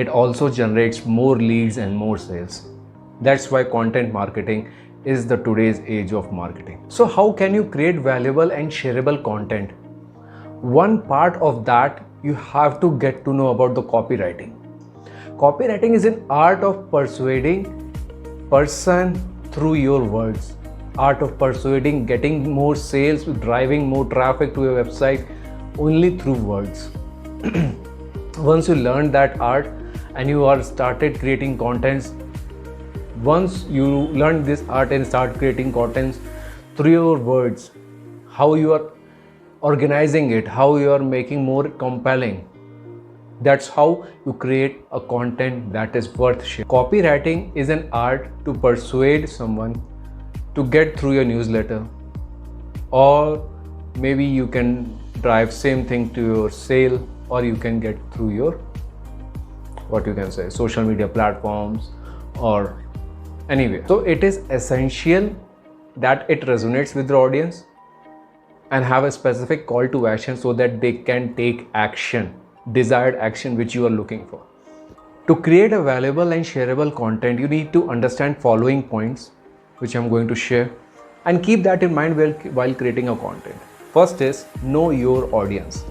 it also generates more leads and more sales. That's why content marketing is the today's age of marketing. So how can you create valuable and shareable content? One part of that, you have to get to know about the copywriting. Copywriting is an art of persuading person through your words, art of persuading, getting more sales, driving more traffic to your website only through words. Once you learn that art and you are started creating contents, once you learn this art and start creating contents through your words, how you are organizing it, how you are making more compelling, that's how you create a content that is worth sharing. Copywriting is an art to persuade someone to get through your newsletter, or maybe you can drive same thing to your sale, or you can get through your social media platforms or anyway. So it is essential that it resonates with the audience and have a specific call to action so that they can take action, desired action which you are looking for. To create a valuable and shareable content, you need to understand following points which I'm going to share, and keep that in mind while creating a content. First is know your audience.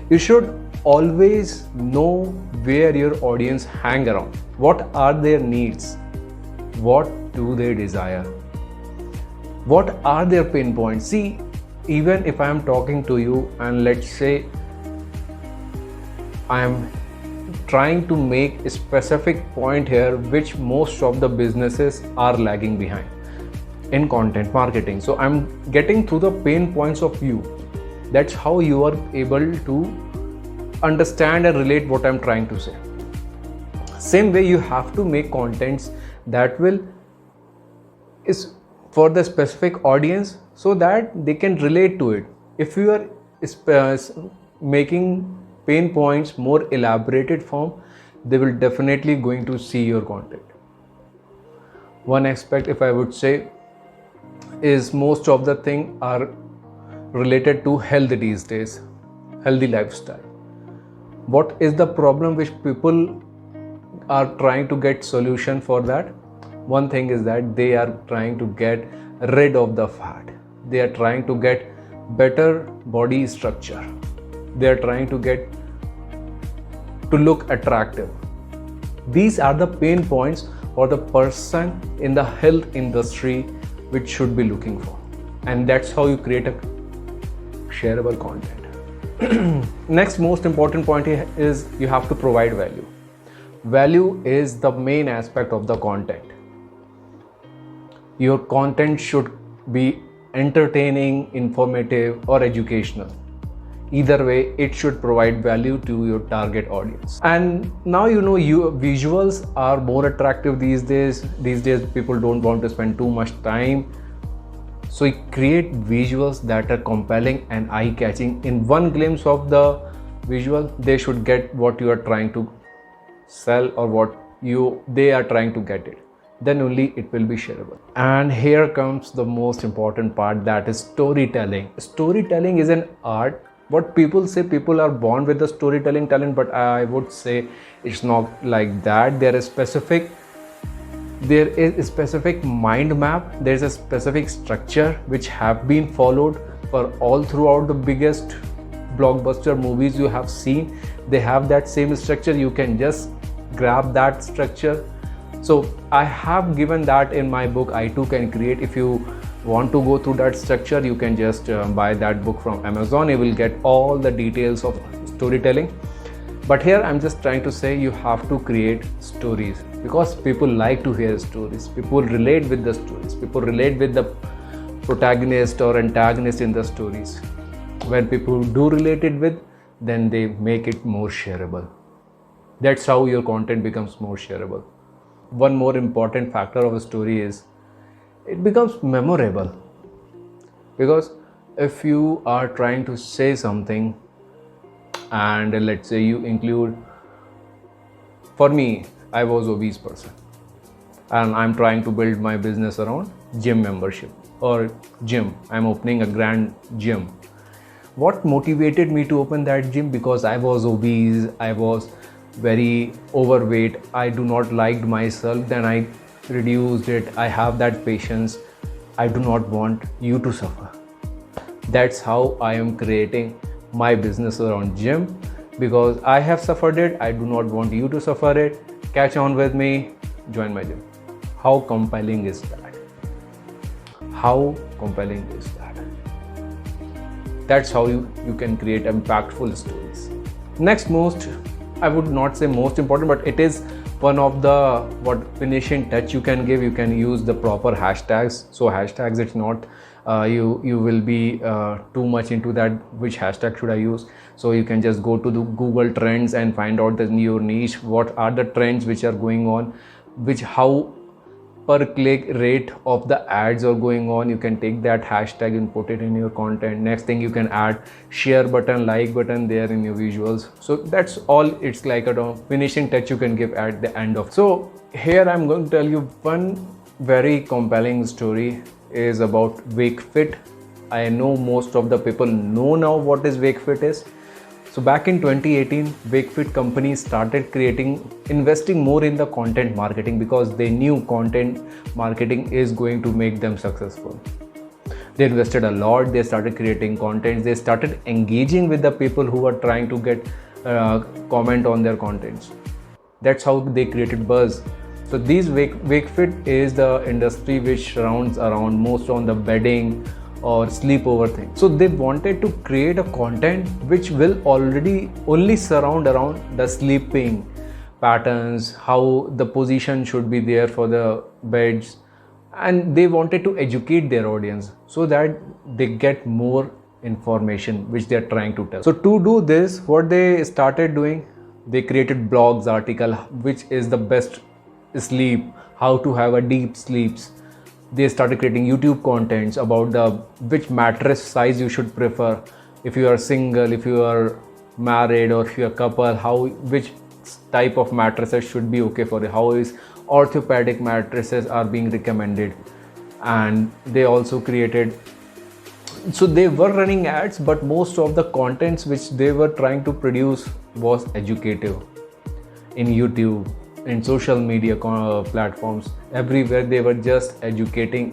You should always know where your audience hang around. What are their needs? What do they desire? What are their pain points? See, even if I am talking to you and let's say I am trying to make a specific point here which most of the businesses are lagging behind in content marketing. So I'm getting through the pain points of you. That's how you are able to understand and relate what I'm trying to say. Same way, you have to make contents that is for the specific audience so that they can relate to it. If you are making pain points more elaborated form, they will definitely going to see your content. One aspect, if I would say, is most of the things are related to health these days, healthy lifestyle. What is the problem which people are trying to get solution for that? One thing is that they are trying to get rid of the fat. They are trying to get better body structure. They are trying to get to look attractive. These are the pain points for the person in the health industry which should be looking for, and that's how you create a shareable content. Next most important point is you have to provide value. Value is the main aspect of the content. Your content should be entertaining, informative, or educational. Either way, it should provide value to your target audience. And now your visuals are more attractive these days. These days people don't want to spend too much time, so you create visuals that are compelling and eye-catching. In one glimpse of the visual, they should get what you are trying to sell or what they are trying to get it. Then only it will be shareable. And here comes the most important part, that is storytelling. Storytelling is an art. What people say, people are born with the storytelling talent, but I would say it's not like that. There is a specific mind map. There is a specific structure which have been followed for all throughout the biggest blockbuster movies you have seen. They have that same structure. You can just grab that structure. So I have given that in my book, I Too Can Create. If you want to go through that structure, you can just buy that book from Amazon. You will get all the details of storytelling. But here I'm just trying to say you have to create stories, because people like to hear stories. People relate with the stories. People relate with the protagonist or antagonist in the stories. When people do relate it with, then they make it more shareable. That's how your content becomes more shareable. One more important factor of a story is it becomes memorable, because if you are trying to say something and let's say you include, for me, I was obese person and I'm trying to build my business around gym membership or gym. I'm opening a grand gym. What motivated me to open that gym? Because I was obese, I was very overweight, I do not like myself, then I reduced it. I have that patience. I do not want you to suffer. That's how I am creating my business around gym, because I have suffered it. I do not want you to suffer it. Catch on with me, join my gym. How compelling is that? How compelling is that? That's how you can create impactful stories. Next, I would not say most important, but it is one of the finishing touch you can give. You can use the proper hashtags. So hashtags, it's not you will be too much into that which hashtag should I use. So you can just go to the Google Trends and find out your niche, what are the trends which are going on, how per click rate of the ads are going on. You can take that hashtag and put it in your content. Next thing, you can add share button, like button there in your visuals. So that's all. It's like a finishing touch you can give at the end of. So here I'm going to tell you one very compelling story is about WakeFit. I know most of the people know now what is WakeFit is. So back in 2018, WakeFit company started investing more in the content marketing, because they knew content marketing is going to make them successful. They invested a lot. They started creating content. They started engaging with the people who are trying to get comment on their contents. That's how they created buzz. So WakeFit is the industry which surrounds around most on the bedding or sleepover thing. So they wanted to create a content which will only surround around the sleeping patterns, how the position should be there for the beds, and they wanted to educate their audience so that they get more information which they are trying to tell. So to do this, what they started doing, they created blogs, article, which is the best sleep, how to have a deep sleeps. They started creating YouTube contents about which mattress size you should prefer. If you are single, if you are married, or if you are couple, which type of mattresses should be okay for you. How is orthopedic mattresses are being recommended. And they also created, so they were running ads, but most of the contents which they were trying to produce was educative in YouTube, in social media platforms, everywhere. They were just educating.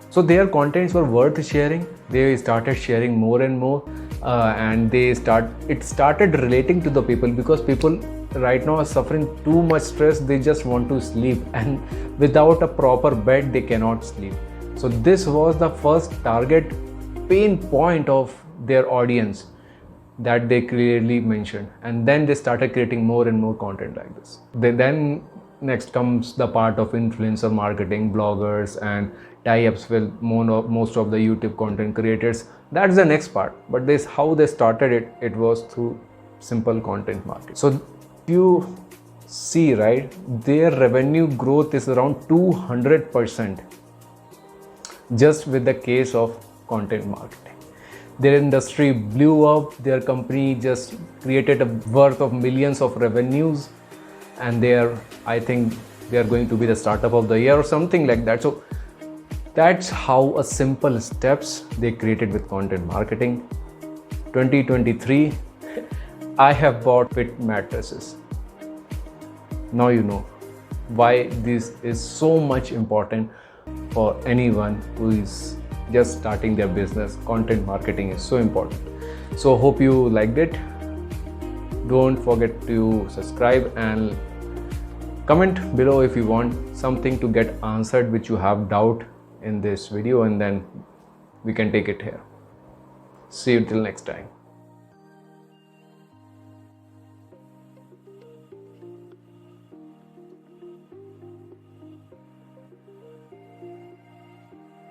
So their contents were worth sharing. They started sharing more and more, and it started relating to the people, because people right now are suffering too much stress. They just want to sleep, and without a proper bed they cannot sleep. So this was the first target pain point of their audience that they clearly mentioned, and then they started creating more and more content like this. Then next comes the part of influencer marketing, bloggers, and tie-ups with most of the YouTube content creators. That's the next part. But this, how they started it was through simple content marketing. So you see, right, their revenue growth is around 200% just with the case of content marketing. Their industry blew up. Their company just created a worth of millions of revenues, and I think they are going to be the startup of the year or something like that. So that's how a simple steps they created with content marketing. 2023, I have bought fit mattresses. Now you know why this is so much important for anyone who is just starting their business. Content marketing is so important. So hope you liked it. Don't forget to subscribe and comment below if you want something to get answered which you have doubt in this video, and then we can take it here. See you till next time.